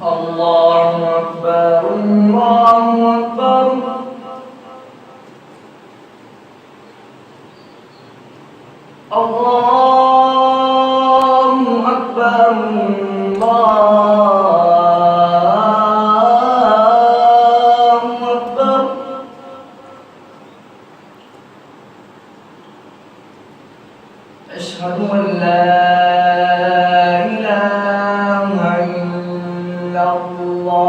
الله أكبر الله أكبر الله أكبر الله أكبر أشهد أن لا إله إلا الله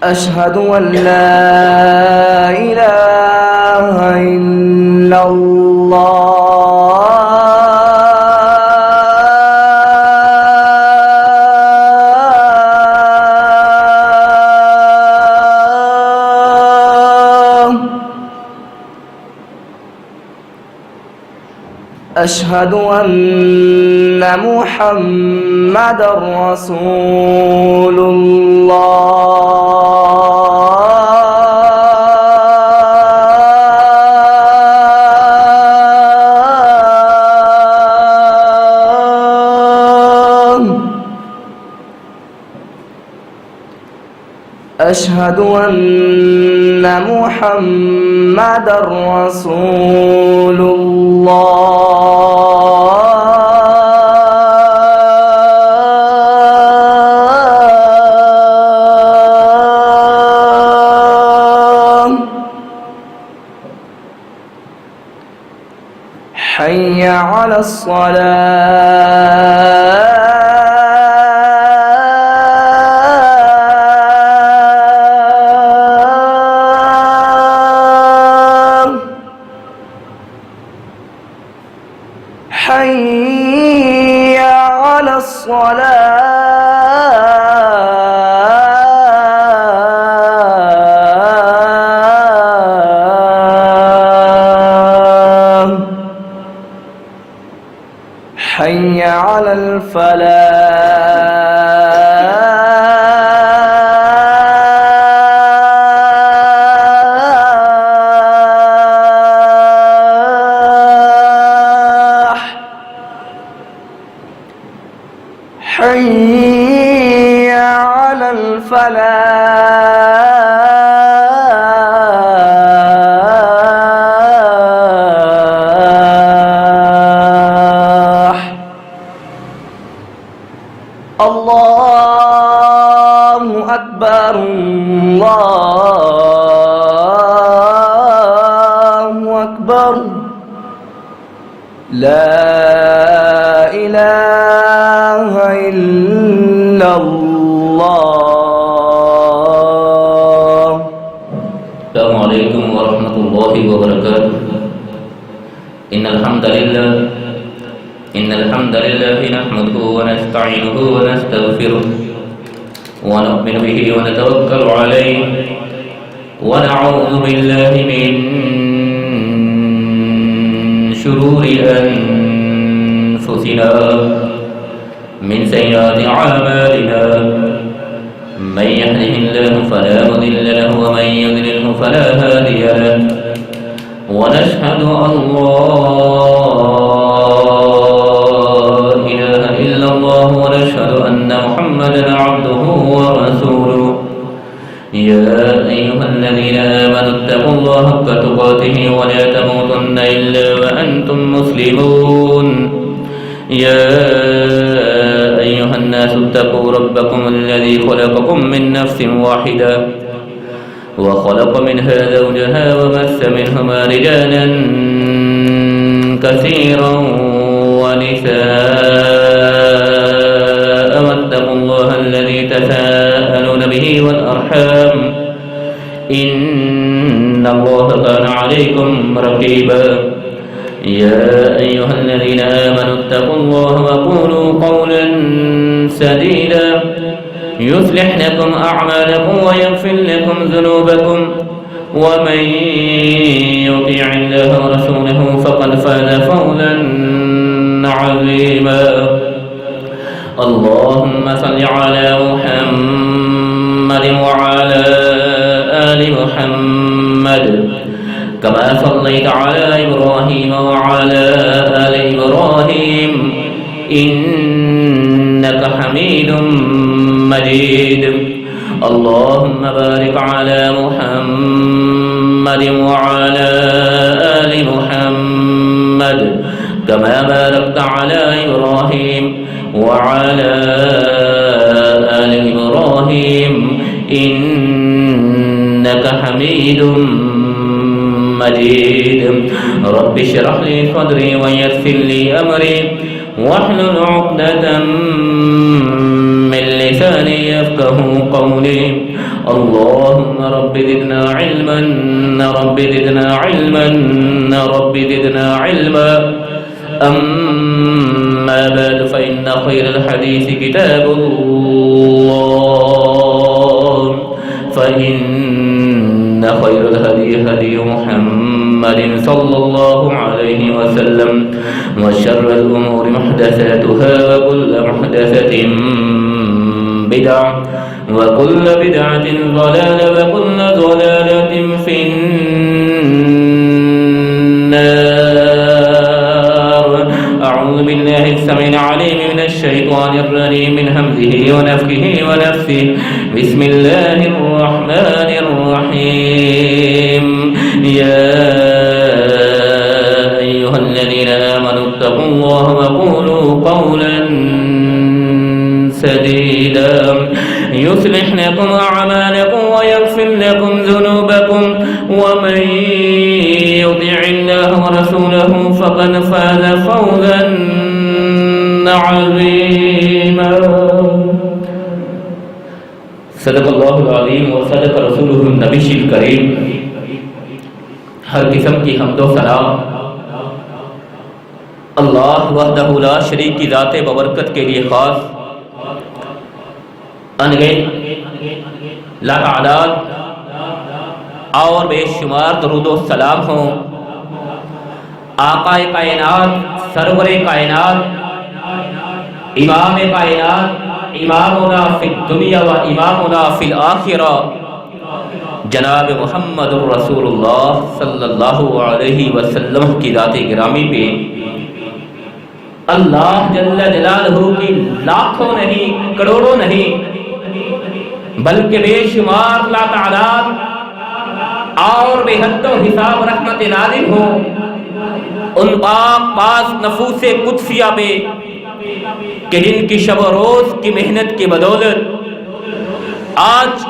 أشهد أن لا إله إلا الله أشهد أن محمدًا رسول الله أشهد أن محمدًا رسول الله حي على الصلاة حي على الصلاة حي على الفلاح حي على الفلاح الله أكبر الله أكبر لا إله إلا الله. السلام عليكم ورحمة الله وبركاته. إن الحمد لله نحمده ونستعينه ونستغفره ونؤمن به ونتوكل عليه ونعوذ بالله من شرور أنفسنا من سيئات أعمالنا من يهده الله فلا مضل له ومن يضلله فلا هادي له ونشهد أن لا إله إلا الله ونشهد أن محمدا عبده ورسوله. يا أيها الذين آمنوا اتقوا الله حق تقاته ولا تموتن إلا وأنتم مسلمون. يا أيها الناس اتقوا ربكم الذي خلقكم من نفس واحدة وخلق منها زوجها وبث منهما رجالا كثيرا ونساء واتقوا الله الذي تساءلون به والأرحام إن الله كان عليكم رقيبا. يا أيها الذين آمنوا اتقوا الله وقولوا قولا سديدا يصلح لكم أعمالكم ويغفر لكم ذنوبكم ومن يطيع الله ورسوله فقد فاز فوزا عظيما. اللهم صل على محمد وعلى آل محمد كما صليت على إبراهيم وعلى آل إبراهيم إنك حميد مجيد اللهم بارك على محمد وعلى آل محمد كما باركت على إبراهيم وعلى آل إبراهيم إنك حميد مجيد رب اشرح لي صدري ويسر لي أمري واحلل عقدة من لساني يفقه قولي اللهم رب زدنا علما رب زدنا علما رب زدنا علما أما بعد فإن خير الحديث كتاب الله فإن خير الهدي هدي محمد صلى الله عليه وسلم وشر الأمور محدثاتها وكل محدثة بدعة وكل بدعة ضلالة وكل ضلالة في النار أعوذ بالله السميع العليم من الشيطان الرجيم من همزه ونفخه ونفثه بسم الله الرحمن الرحيم يا أيها الذين آمنوا اتقوا الله وقولوا قولا سديدا يصلح لكم أعمالكم ويغفر لكم ذنوبكم ومن يطع الله ورسوله فقد فاز فوزا عظيما صدق اللہ العظیم و صدق رسولہ النبی الکریم ہر قسم کی حمد و ثنا اللہ وحدہ لا شریک کی ذات ببرکت کے لیے خاص انگن لاتعداد اور بے شمار درود و سلام ہوں آقا کائنات سرور کائنات امام کائنات امامنا فی الدنیا و امامنا فی الآخرہ جناب محمد رسول اللہ صلی اللہ علیہ وسلم کی ذات گرامی پہ اللہ جل جلالہ کی لاکھوں نہیں کروڑوں نہیں بلکہ بے شمار لا تعداد اور بے حد و حساب رحمت نازل ہو ان پاک پاس نفوس قدسیہ پہ کہ جن کی شب و روز کی محنت کی بدولت آج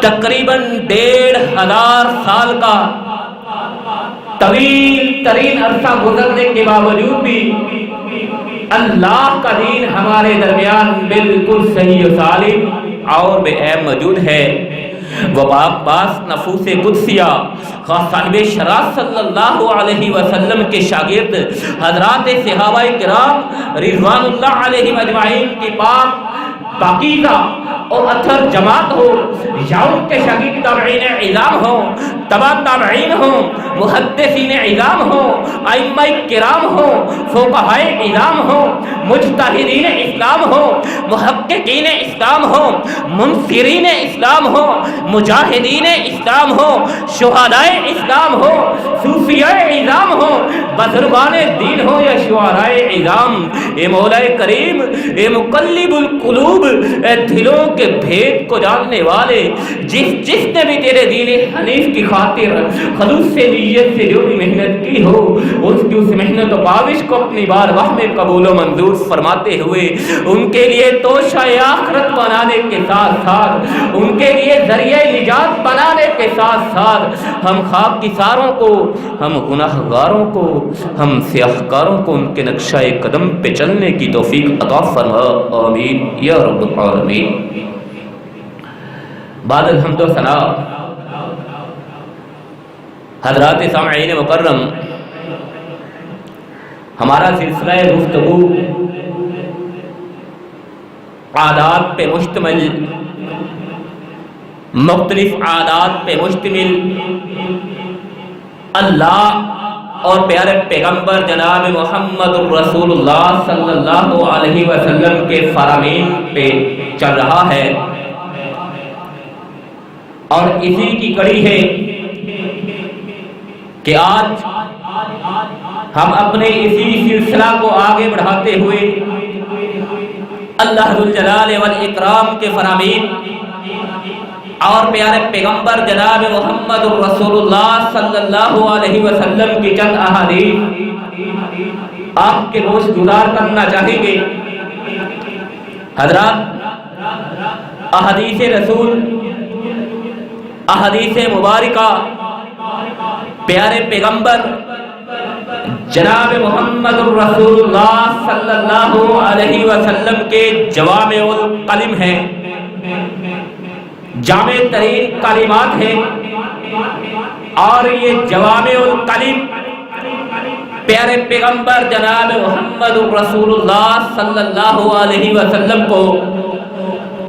تقریباً 1500 سال کا طویل ترین عرصہ گزرنے کے باوجود بھی اللہ کا دین ہمارے درمیان بالکل صحیح و سالم اور بے عیب موجود ہے وہ پاک پاس نفوس قدسیہ صاحب شرف صلی اللہ علیہ وسلم کے شاگرد حضرات صحابہ کرام رضوان اللہ علیہ اجمعین کی پاک پاکیزہ اور اثر جماعت ہو یا ان کے شاگرد تابعین اعظام ہو تبع تابعین ہو محدثین اعظام ہو ائمہ کرام ہو فقہاء اعظام ہو مجتہدین اسلام ہو محققین اسلام ہو منصرین اسلام ہو مجاہدین اسلام ہو شہداء اسلام ہو صوفیاء اعظام ہو بزرگان دین ہو یا شعراء اعظام اے مولا کریم اے مقلب القلوب اے دلوں کے بھید کو جاننے والے جس نے بھی تیرے دین حنیف کی خاطر خلوص سے نیت سے جو بھی محنت کی ہو اس کی اس محنت و کاوش کو اپنی بارگاہ میں قبول و منظور فرماتے ہوئے ان کے لیے توشہ آخرت بنانے کے ساتھ ساتھ ان کے لیے ذریعہ نجات بنانے کے ساتھ ساتھ ہم خاک کی ساروں کو ہم گناہگاروں کو ہم سیاہکاروں کو ان کے نقشہ قدم پہ چلنے کی توفیق عطا فرما آمین یا رب العالمین بعد الحمد و ثنا حضرات سامعین مکرم ہمارا سلسلہ گفتگو عادات پہ مشتمل مختلف عادات پہ مشتمل اللہ اور پیارے پیغمبر جناب محمد الرسول اللہ صلی اللہ علیہ وسلم کے فرامین پہ چل رہا ہے اور اسی کی کڑی ہے کہ آج ہم اپنے اسی سلسلہ کو آگے بڑھاتے ہوئے اللہ ذو الجلال والاکرام کے فرامین اور پیارے پیغمبر جناب محمد رسول اللہ صلی اللہ علیہ وسلم کی چند احادیث آپ کے گوش گزار کرنا چاہیں گے۔ حضرات، احادیث رسول، احادیث مبارکہ پیارے پیغمبر جناب محمد رسول اللہ صلی اللہ علیہ وسلم کے جوامع الکلم ہیں، جامع ترین کلمات ہیں، اور یہ جوامع الکلم پیارے پیغمبر جناب محمد رسول اللہ صلی اللہ علیہ وسلم کو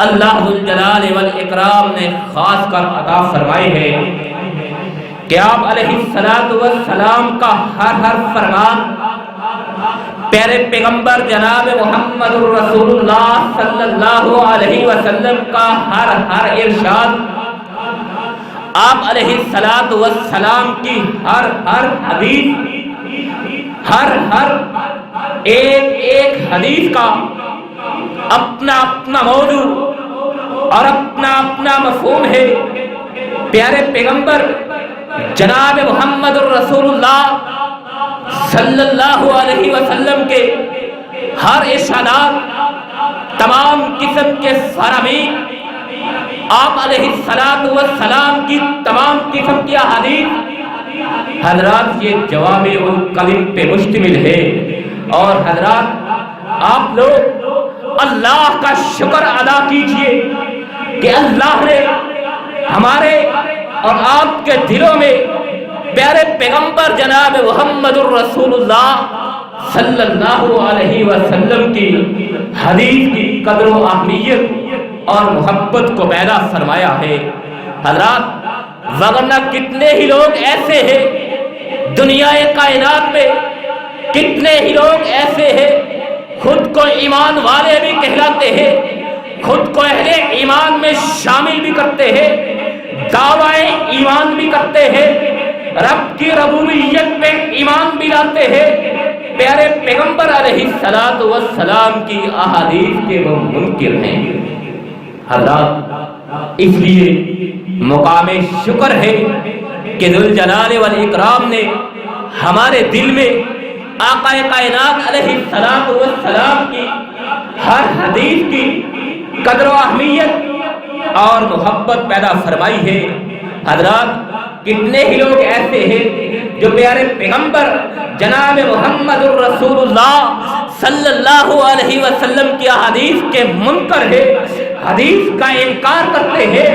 اللہ ذو الجلال والاکرام نے خاص کر عطا فرمائی ہے کہ آپ علیہ السلام کا ہر فرمان، پیارے پیغمبر جناب محمد رسول اللہ صلی اللہ علیہ وسلم کا ہر ارشاد، آپ علیہ السلام کی ہر حدیث، ہر ایک حدیث کا اپنا موضوع اور اپنا مفہوم ہے۔ پیارے پیغمبر جناب محمد رسول اللہ صلی اللہ علیہ وسلم کے ہر ارشادات، تمام قسم کے فرامین، آپ علیہ السلام کی تمام قسم کی احادیث حضرات یہ جوامع الکلم پہ مشتمل ہے۔ اور حضرات، آپ لوگ اللہ کا شکر ادا کیجئے کہ اللہ نے ہمارے اور آپ کے دلوں میں پیارے پیغمبر جناب محمد الرسول اللہ صلی اللہ علیہ وسلم کی حدیث کی قدر و اہمیت اور محبت کو پیدا فرمایا ہے۔ حضرات، وگرنہ کتنے ہی لوگ ایسے ہیں دنیا کائنات میں، کتنے ہی لوگ ایسے ہیں خود کو ایمان والے بھی کہلاتے ہیں، خود کو اہل ایمان میں شامل بھی کرتے ہیں، دعوی ایمان بھی کرتے ہیں، رب کی ربوبیت میں ایمان بھی لاتے ہیں، پیارے پیغمبر علیہ السلام کی احادیث کے وہ منکر ہیں۔ حضرات، اس لیے مقام شکر ہے کہ ذوالجلال والاکرام نے ہمارے دل میں آقا کائنات علیہ السلام کی ہر حدیث کی قدر و اہمیت اور محبت پیدا فرمائی ہے۔ حضرات، کتنے ہی لوگ ایسے ہیں جو پیارے پیغمبر جناب محمد الرسول اللہ صلی اللہ علیہ وسلم کی احادیث کے منکر ہے، حدیث کا انکار کرتے ہیں،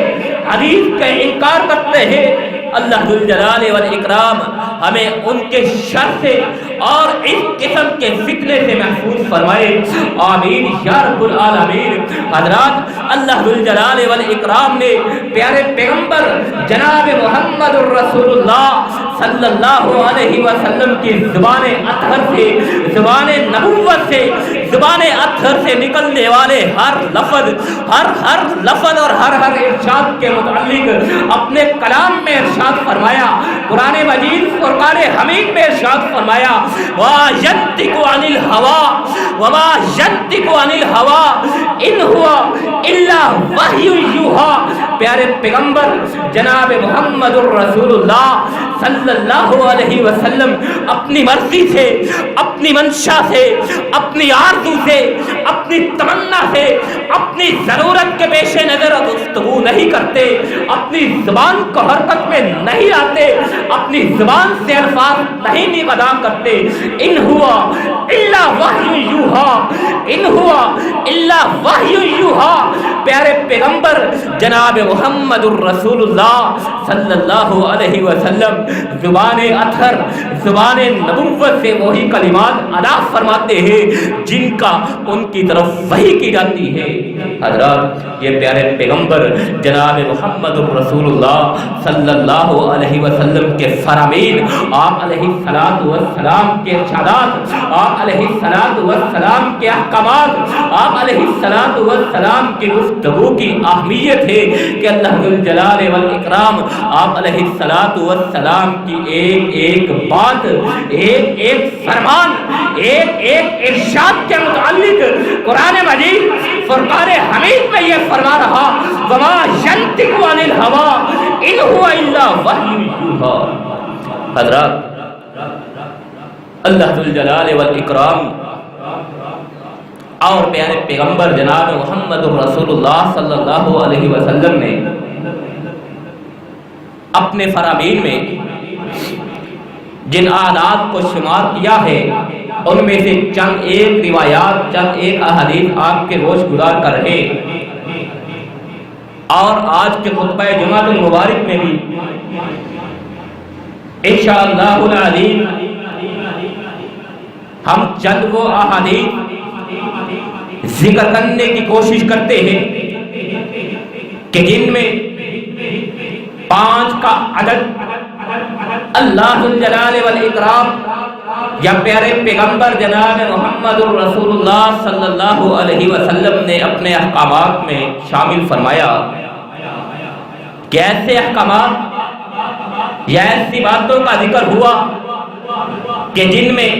حدیث کا انکار کرتے ہیں۔ اللہ ذو الجلال والاکرام ہمیں ان کے شر سے اور اس قسم کے فتنے سے محفوظ فرمائے، آمین یا رب العالمین۔ حضرات، اللہ ذو الجلال والاکرام نے پیارے پیغمبر جناب محمد الرسول اللہ صلی اللہ علیہ وسلم کی زبان اطہر سے، زبان نبوت سے، زبان اطہر سے نکلنے والے ہر لفظ اور ہر ارشاد کے متعلق اپنے کلام میں ارشاد فرمایا۔ قرآن مجید فرقان حمید میں ارشاد فرمایا، وَمَا يَنطِقُ عَنِ الْهَوَىٰ وَمَا يَنطِقُ عَنِ الْهَوَىٰ إِنْ هُوَ إِلَّا وَحْيٌ يُوحَىٰ۔ پیارے پیغمبر جناب محمد الرسول اللہ صلی اللہ علیہ وسلم اپنی مرضی سے، اپنی منشا سے، اپنی آرزو سے، اپنی تمنا سے، اپنی ضرورت کے پیش نظر گفتگو نہیں کرتے، اپنی زبان کو حرکت میں نہیں لاتے، اپنی زبان سے الفاظ نہیں ادا کرتے۔ ان ہوا الا وحی یوحا، ان ہوا الا وحی یوحا۔ پیارے پیغمبر جناب محمد الرسول اللہ صلی اللہ علیہ وسلم زبان اطہر، زبان نبوت سے وہی کلمات ادا فرماتے ہیں جن کا ان کی طرف وحی کی جاتی ہے۔ حضرات، یہ پیارے پیغمبر جناب محمد الرسول اللہ صلی اللہ علیہ وسلم کے فرامین، آپ علیہ السلام کے ارشادات، آپ علیہ السلام کے احکامات، آپ علیہ السلام کی گفتگو کی اہمیت ہے کہ اللہ ذو الجلال والاکرام آپ علیہ الصلوۃ والسلام کی ایک ایک بات، ایک ایک فرمان، ایک ایک ارشاد کے متعلق قرآن مجید فرقان حمید میں یہ فرما رہا وما ينطق عن الهوى ان هو الا وحی یوحی۔ حضرات، اللہ ذو الجلال والاکرام اور پیارے پیغمبر جناب محمد رسول اللہ صلی اللہ علیہ وسلم نے اپنے فرامین میں جن آیات کو شمار کیا ہے ان میں سے چند ایک روایات، چند ایک احادیث آپ کے روش گزار کر رہے، اور آج کے خطبہ جمعۃ المبارک میں بھی انشاءاللہ العظیم ہم چند وہ احادیث ذکر کرنے کی کوشش کرتے ہیں کہ جن میں 5 کا عدد اللہ ذو الجلال والاکرام یا پیارے پیغمبر جناب محمد رسول اللہ صلی اللہ علیہ وسلم نے اپنے احکامات میں شامل فرمایا کہ ایسے احکامات یا ایسی باتوں کا ذکر ہوا کہ جن میں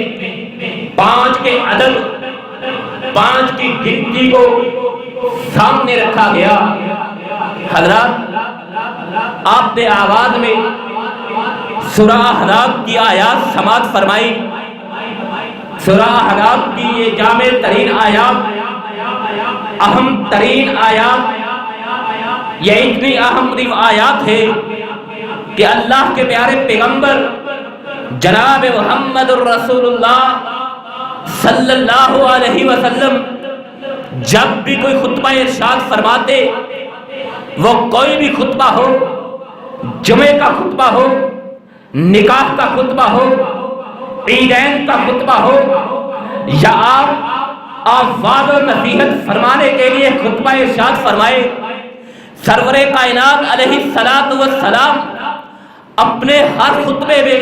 5 کے عدد، 5 کی گنتی کو سامنے رکھا گیا۔ حضرات، آپ نے آواز میں سورہ احزاب کی آیات سماعت فرمائی۔ سورہ احزاب کی یہ جامع ترین آیات، اہم ترین آیات، یہ اتنی اہم آیات ہے کہ اللہ کے پیارے پیغمبر جناب محمد الرسول اللہ صلی اللہ علیہ وسلم جب بھی کوئی خطبہ ارشاد فرماتے، وہ کوئی بھی خطبہ ہو، جمعے کا خطبہ ہو، نکاح کا خطبہ ہو، عیدین کا خطبہ ہو، یا آپ آواز و نصیحت فرمانے کے لیے خطبہ ارشاد فرمائے، سرور کائنات علیہ الصلوۃ والسلام اپنے ہر خطبے میں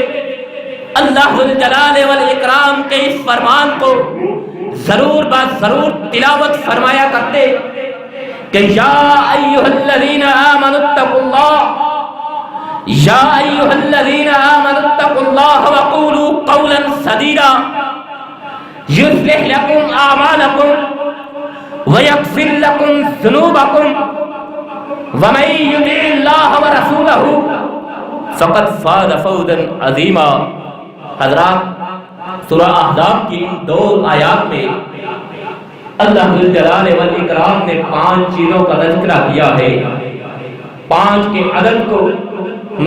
اللہ ذو الجلال والاکرام کے اس فرمان کو ضرور ضرور تلاوت فرمایا کرتے کہ یا ایھا الذین آمنوا اتقوا اللہ، یا ایھا الذین آمنوا اتقوا اللہ وقولوا قولا سدیدا یصلح لکم اعمالکم ویغفر لکم ذنوبکم ومن یطع اللہ ورسولہ فقد فاز فوزا عظیما۔ حضرات، سورہ احزاب کی ان 2 آیات میں اللہ ذو الجلال والاکرام نے 5 چیزوں کا تذکرہ کیا ہے، 5 کے عدد کو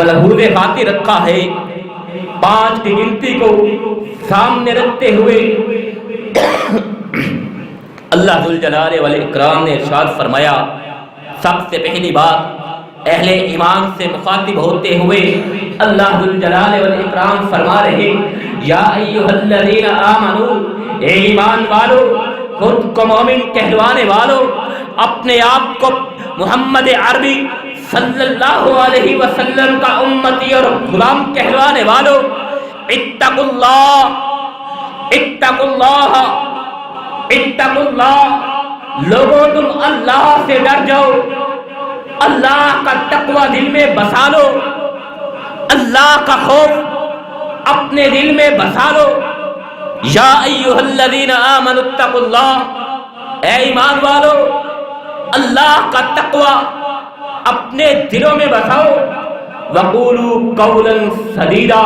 ملحوظ خاطر رکھا ہے، 5 کی گنتی کو سامنے رکھتے ہوئے اللہ ذو الجلال والاکرام نے ارشاد فرمایا، سب سے پہلی بات اہل ایمان سے مخاطب ہوتے ہوئے اللہ ذو الجلال والاکرام فرما رہے یا ایھا الذین آمنو، اے ایمان والو، خود کو مومن کہلوانے والو، اپنے آپ کو محمد عربی صلی اللہ علیہ وسلم کا امتی اور غلام کہلوانے والو، اتقوا اللہ، اتقوا اللہ، اتقوا اللہ، لوگوں تم اللہ سے ڈر جاؤ، اللہ کا تقوی دل میں بسا لو، اللہ کا خوف اپنے دل میں بسا لو۔ یا ایھا الذین آمنوا اتقوا اللہ، اے ایمان والو، اللہ کا تقوی اپنے دلوں میں بساؤ، وقولوا قولا سدیدا،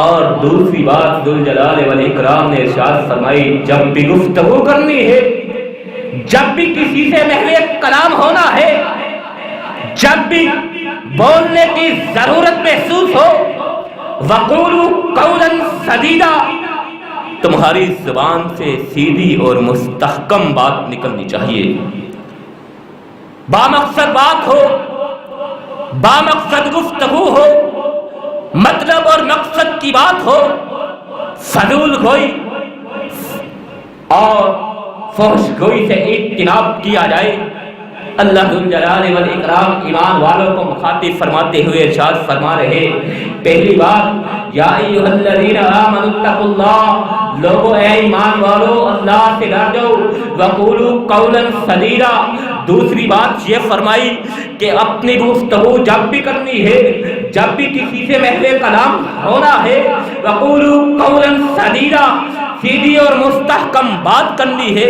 اور دوسری بات ذو الجلال والاکرام نے ارشاد فرمائی، جب بھی گفتگو کرنی ہے، جب بھی کسی سے محض کلام ہونا ہے، جب بھی بولنے کی ضرورت محسوس ہو، وقولوا قولا سدیدا، تمہاری زبان سے سیدھی اور مستحکم بات نکلنی چاہیے، بامقصد بات ہو، بامقصد گفتگو ہو، مطلب اور مقصد کی بات ہو، فضول گوئی اور فحش گوئی سے اجتناب کیا جائے۔ اللہ ذو الجلال والاکرام ایمان والوں کو مخاطب فرماتے ہوئے ارشاد فرما رہے، پہلی بات یا ایھا الذین آمنوا اتقوا اللہ، لوگو اے ایمان والو اللہ سے ڈر جاؤ، وقولوا قولا سدیدا، دوسری بات یہ فرمائی کہ اپنی گفتگو جب بھی کرنی ہے، جب بھی کسی سے محل کلام ہونا ہے، وَقُولُوا قَوْلًا سَدِيدًا، سیدھی اور مستحکم بات کرنی ہے۔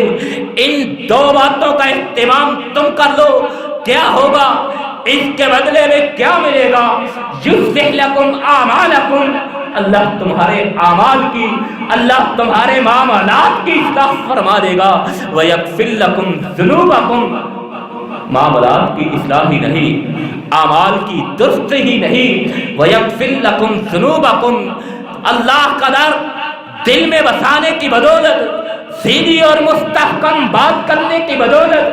ان دو باتوں کا اہتمام تم کر لو، کیا ہوگا؟ اس کے بدلے میں کیا ملے گا؟ یُصْلِحْ لَكُمْ أَعْمَالَكُمْ، اللہ تمہارے اعمال کی، اللہ تمہارے معاملات کی اصلاح فرما دے گا۔ وَيَغْفِرْ لَكُمْ ذُنُوبَكُمْ، معاملات کی اصلاح ہی نہیں، اعمال کی درست ہی نہیں، وَيَغْفِرْ لَكُمْ ذُنُوبَكُمْ، اللہ کا در دل میں بسانے کی بدولت، سیدھی اور مستحکم بات کرنے کی بدولت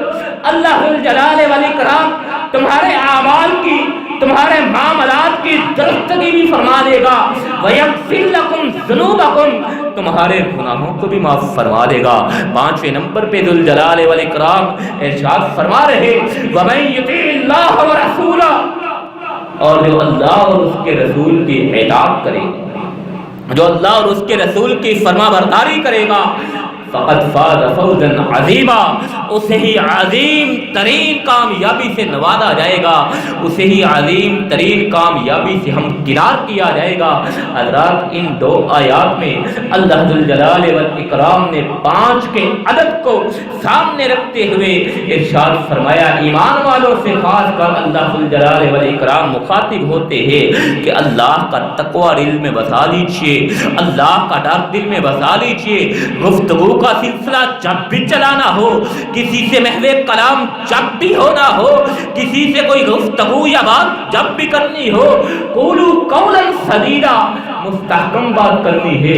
اللہ الجلال والاکرام تمہارے اعمال کی، تمہارے معاملات کی درستگی بھی فرما دے گا۔ وَيَغْفِرْ لَكُمْ ذُنُوبَكُمْ، تمہارے گناہوں کو بھی معاف فرما دے گا۔ 5ویں نمبر پہ ذوالجلال والاکرام ارشاد فرما رہے وَمَن يُطِعِ اللَّهَ وَرَسُولَهُ، اور جو اللہ اور اس کے رسول کی اطاعت کرے گا، جو اللہ اور اس کے رسول کی فرما برداری کرے گا، فقد فاز فوزا عظیما، اسے ہی عظیم ترین کامیابی سے نوازا جائے گا، اسے ہی عظیم ترین کامیابی سے ہمکنار کیا جائے گا۔ حضرات ان دو آیات میں اللہ ذوالجلال والاکرام نے 5 کے عدد کو سامنے رکھتے ہوئے ارشاد فرمایا، ایمان والوں سے خاص کر اللہ ذوالجلال والاکرام مخاطب ہوتے ہیں کہ اللہ کا تقوی دل میں بسا لیجیے، اللہ کا ڈر دل میں بسا لیجیے۔ گفتگو کا سلسلہ جب بھی چلانا ہو، کسی سے محو کلام جب بھی ہونا ہو، کسی سے کوئی گفتگو یا بات جب بھی کرنی ہو، قولوا قولا سدیدا، مستحکم بات کرنی ہے،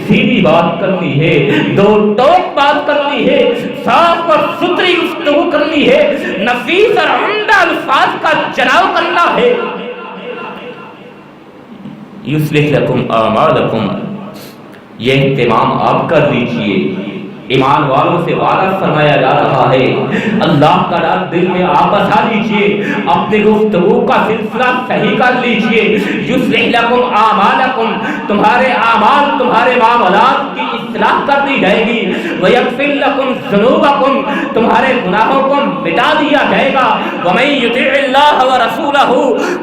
سیدھی بات کرنی ہے، دو ٹوک بات کرنی ہے، صاف اور ستھری گفتگو کرنی ہے، نفیس اور عمدہ الفاظ کا چناؤ کرنا ہے۔ یصلح لکم اعمالکم، یہ اہتمام آپ کر لیجئے۔ ایمان والوں سے وعدہ فرمایا جا رہا ہے، اللہ کا ڈر دل میں آپ بسا لیجئے، اپنی گفتگو کا سلسلہ صحیح کر لیجئے۔ یصلح لکم اعمالکم، تمہارے اعمال، تمہارے معاملات کی اصلاح کر دی جائے گی۔ ویغفر لکم ذنوبکم، تمہارے گناہوں کو مٹا دیا جائے گا۔ ومن یطع اللہ ورسولہ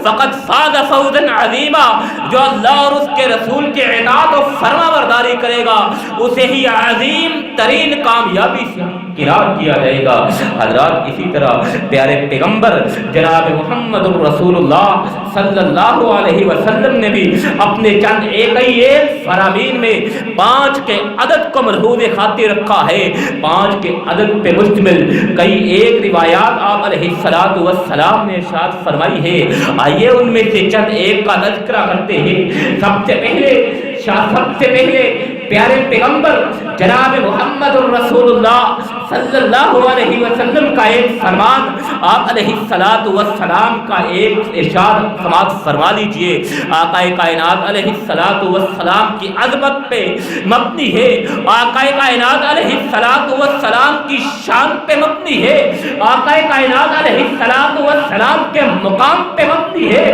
فقد فاز فوزا عظیما، جو اللہ اور اس کے رسول کے اطاعت و فرما برداری کرے گا، اسے ہی عظیم ترین کامیابی سے کنار کیا جائے گا۔ حضرات اسی طرح پیارے پیغمبر جناب محمد الرسول اللہ صلی اللہ علیہ وسلم نے بھی اپنے چند ایک فرامین میں 5 کے عدد کو ملحوظ خاطر رکھا ہے۔ 5 کے عدد پہ مشتمل کئی ایک روایات آپ علیہ الصلوۃ والسلام نے ارشاد فرمائی ہے، آئیے ان میں سے چند ایک کا تذکرہ کرتے ہیں۔ سب سے پہلے پیارے پیغمبر جناب محمد الرسول اللہ صلی اللہ علیہ وسلم کا ایک فرمان آپ علیہ الصلوۃ والسلام کا ایک ارشاد سماعت فرما لیجئے۔ آقا کائنات علیہ الصلوۃ والسلام کی عظمت پہ مبنی ہے، آقا کائنات علیہ الصلوۃ والسلام کی شان پہ مبنی ہے، آقا کائنات علیہ الصلوۃ والسلام کے مقام پہ مبنی ہے،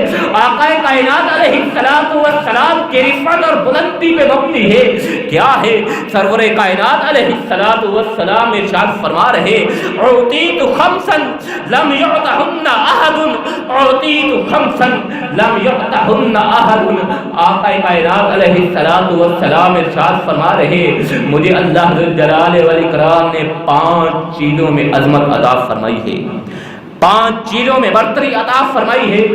آقا کائنات علیہ الصلوۃ والسلام کے رفعت اور بلندی پہ مبنی ہے۔ کیا ہے؟ سرور کائنات علیہ الصلوۃ والسلام ارشاد فرما رہے، اعطیت خمسا لم یعطہن احد، اعطیت خمسا لم یعطہن احد۔ آقا کائنات علیہ الصلوۃ والسلام ارشاد فرما رہے، مجھے اللہ ذوالجلال والاکرام نے 5 چیزوں میں عظمت عطا فرمائی ہے، 5 چیزوں میں برتری عطا فرمائی ہے۔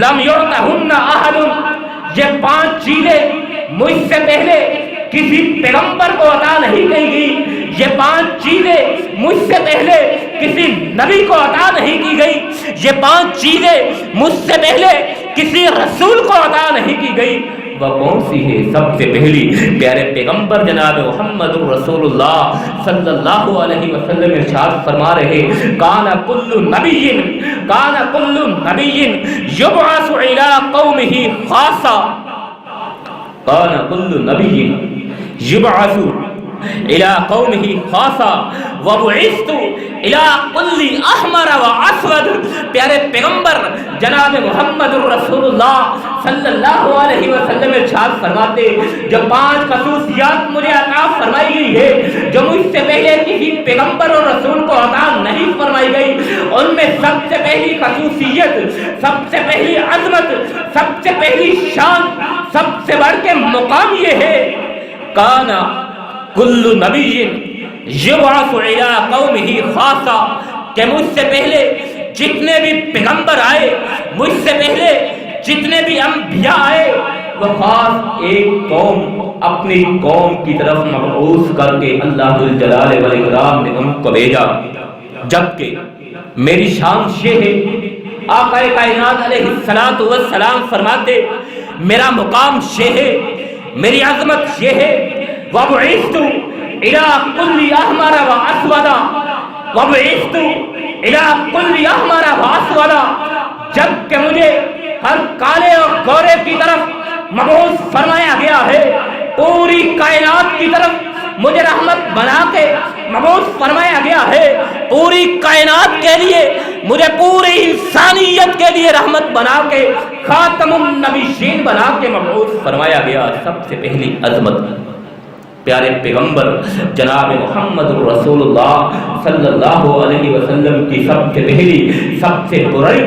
لم یعطہن احد، یہ 5 چیزیں مجھ سے پہلے کسی پیغمبر کو عطا نہیں کی گئی، یہ 5 چیزیں مجھ سے پہلے کسی نبی کو عطا نہیں کی گئی، یہ 5 چیزیں مجھ سے پہلے کسی رسول کو عطا نہیں کی گئی۔ وہ کون سی ہے؟ سب سے پہلی پیارے پیغمبر جناب محمد رسول اللہ صلی اللہ علیہ وسلم ارشاد فرما رہے، کان کل نبی یبعث الی قومہ خاصہ، کان کل نبی یبعث الی قومہ خاصہ وبعثت الی کل احمر واسود۔ پیارے پیغمبر جناب محمد الرسول اللہ صلی اللہ علیہ وسلم ارشاد فرماتے جو 5 خصوصیات مجھے عطا فرمائی گئی ہے جو مجھ سے پہلے کسی پیغمبر اور رسول کو عطا نہیں فرمائی گئی، ان میں سب سے پہلی خصوصیت، سب سے پہلی عظمت، سب سے پہلی شان، سب سے بڑھ کے مقام یہ ہے کانا کل نبی یبعث الی قومہ خاصہ، کہ مجھ سے پہلے جتنے بھی پیغمبر آئے، مجھ سے پہلے جتنے بھی انبیاء آئے، وہ خاص ایک قوم، اپنی قوم کی طرف مبعوث کر کے اللہ ذوالجلال والاکرام نے ان کو بھیجا۔ جبکہ میری شان یہ ہے، آقا کائنات علیہ الصلوۃ والسلام فرماتے میرا مقام یہ ہے، میری عظمت یہ ہے، وَبُعِثْتُ إِلَىٰ كُلِّ أَحْمَرَ وَأَسْوَدَ وَبُعِثْتُ إِلَىٰ كُلِّ أَحْمَرَ وَأَسْوَدَ، جب کہ مجھے ہر کالے اور گورے کی طرف مبعوث فرمایا گیا ہے، پوری کائنات کی طرف مجھے رحمت بنا کے مبعوث فرمایا گیا ہے، پوری کائنات کے لیے، مجھے پوری انسانیت کے لیے رحمت بنا کے خاتم النبیین بنا کے مبعوث فرمایا گیا۔ سب سے پہلی عظمت پیارے پیغمبر جناب محمد رسول اللہ صلی اللہ علیہ وسلم کی سب سے پہلی، سب سے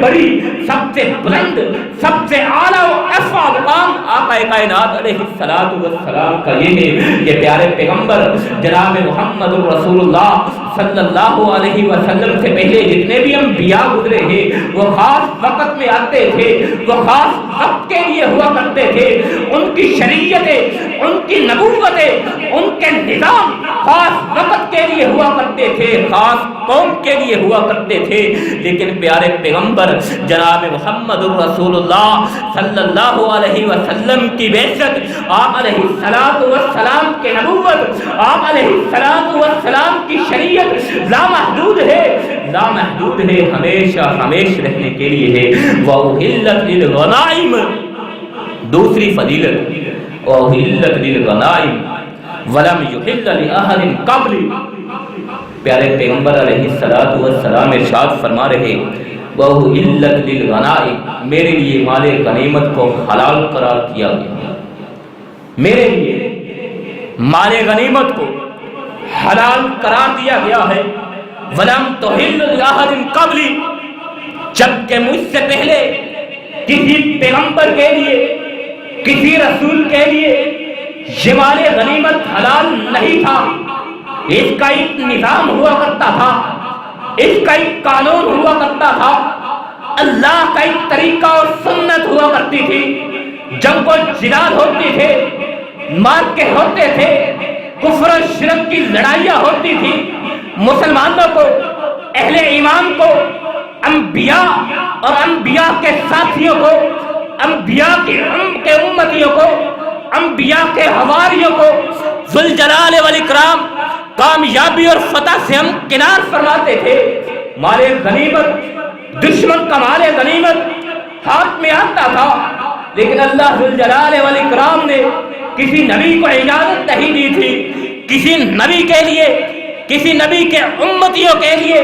بڑی، سب سے بلند، سب سے اعلیٰ و ارفع مقام آقا کائنات علیہ الصلوۃ والسلام کا یہ ہے کہ پیارے پیغمبر جناب محمد رسول اللہ صلی اللہ علیہ وسلم سے پہلے جتنے بھی انبیاء گزرے ہیں وہ خاص وقت میں آتے تھے، وہ خاص وقت کے لیے ہوا کرتے تھے، ان کی شریعتیں، ان کی نبوتیں، ان کے نظام خاص وقت کے لیے ہوا کرتے تھے، خاص قوم کے لیے ہوا کرتے تھے۔ لیکن پیارے پیغمبر جناب محمد رسول اللہ صلی اللہ علیہ وسلم کی بعثت، آپ علیہ الصلوۃ والسلام کے نبوت، آپ علیہ الصلوۃ والسلام کی شریعت لامحدود ہے، لامحدود ہے، ہمیشہ ہمیشہ رہنے کے لیے ہے۔ وَأُحِلَّتْ لِلْغَنَائِمِ، دوسری فضیلت، وَأُحِلَّتْ لِلْغَنَائِمِ وَلَمْ يُحِلَّ لِأَحَدٍ قَبْلِي، پیارے پیغمبر علیہ الصلوۃ والسلام ارشاد فرما رہے وَأُحِلَّتْ لِلْغَنَائِمِ، میرے لیے مال غنیمت کو حلال قرار کیا گیا، میرے لیے مال غنیمت کو حلال قرار دیا گیا ہے۔ وَلَمْ تُحِلَّ لِأَحَدٍ قَبْلِي، جبکہ مجھ سے پہلے کسی پیغمبر کے لیے، کسی رسول کے لیے یہ مال غنیمت حلال نہیں تھا، اس کا ایک نظام ہوا کرتا تھا، اس کا ایک قانون ہوا کرتا تھا، اللہ کا ایک طریقہ اور سنت ہوا کرتی تھی۔ جنگ و جدال ہوتی تھے، مارکے ہوتے تھے، کفر و شرک کی لڑائیاں ہوتی تھی، مسلمانوں کو، اہل ایمان کو، انبیاء اور انبیاء کے ساتھیوں کو، انبیاء کے امتیوں کو، انبیاء کے حواریوں کو ذوالجلال والاکرام کامیابی اور فتح سے ہم کنار فرماتے تھے۔ مال غنیمت، دشمن کا مال غنیمت ہاتھ میں آتا تھا، لیکن اللہ ذوالجلال والاکرام نے کسی نبی کو اجازت نہیں دی تھی، کسی نبی کے لیے، کسی نبی کے امتیوں کے لیے،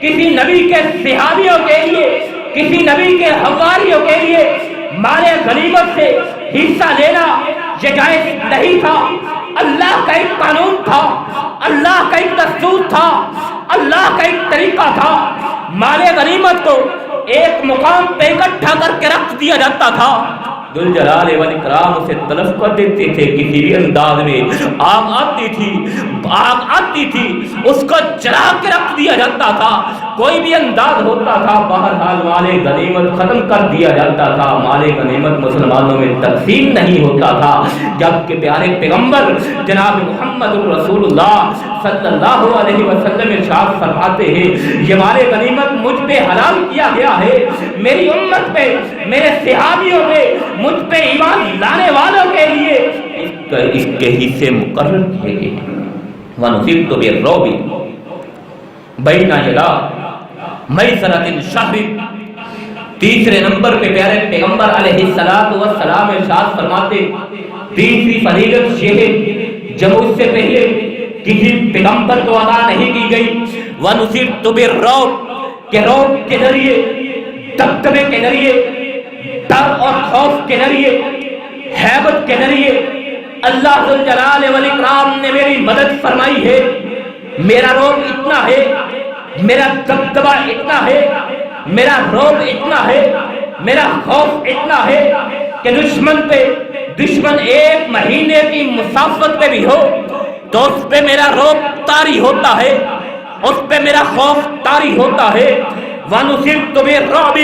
کسی نبی کے صحابیوں کے لیے، کسی نبی کے حواریوں کے لیے مال غنیمت سے حصہ لینا یہ جائز نہیں تھا۔ اللہ کا ایک قانون تھا، اللہ کا ایک دستور تھا، اللہ کا ایک طریقہ تھا۔ مال غنیمت کو ایک مقام پہ اکٹھا کر کے رکھ دیا جاتا تھا، ذوالجلال والاکرام اسے طلب کر دیتے تھے، کسی بھی انداز میں آگ آتی تھی اس کو جلا کے رکھ دیا جاتا تھا، کوئی بھی انداز ہوتا تھا، بہرحال مال غنیمت ختم کر دیا جاتا تھا، مال غنیمت مسلمانوں میں تقسیم نہیں ہوتا تھا۔ جبکہ پیارے پیغمبر جناب محمد رسول اللہ صلی اللہ علیہ وسلم ارشاد فرماتے ہیں یہ مال غنیمت مجھ پہ حلال کیا گیا ہے، میری امت پہ، میرے صحابیوں پہ، مجھ پہ ایمان لانے والوں کے لیے اس کے حصے مقرر کیے گئے۔ وَنُصِرْتُ بِالرُّعْبِ بَيْنَ يَدَيْ مَيْسَرَةِ الشَّهْرِ، تیسرے نمبر پہ پیارے پیغمبر علیہ الصلوۃ والسلام ارشاد فرماتے تیسری فضیلت یہ ہے جب اس سے پہلے کسی پیغمبر کو عطا نہیں کی گئی، وَنُصِرْتُ بِالرُّعْبِ کہ رعب کے ذریعے، دبدبے کے ذریعے، ڈر اور خوف خوف کے ذریعے، ہیبت کے ذریعے اللہ ذوالجلال والاکرام نے میری مدد فرمائی ہے۔ میرا رعب اتنا ہے، میرا دبدبہ اتنا ہے، میرا رعب اتنا ہے، میرا خوف اتنا ہے کہ دشمن ایک مہینے کی مسافت پہ بھی ہو تو اس پہ میرا رعب طاری ہوتا ہے، اس پہ میرا خوف طاری ہوتا ہے۔ وَنُصِرْتُ بِالرُّعْبِ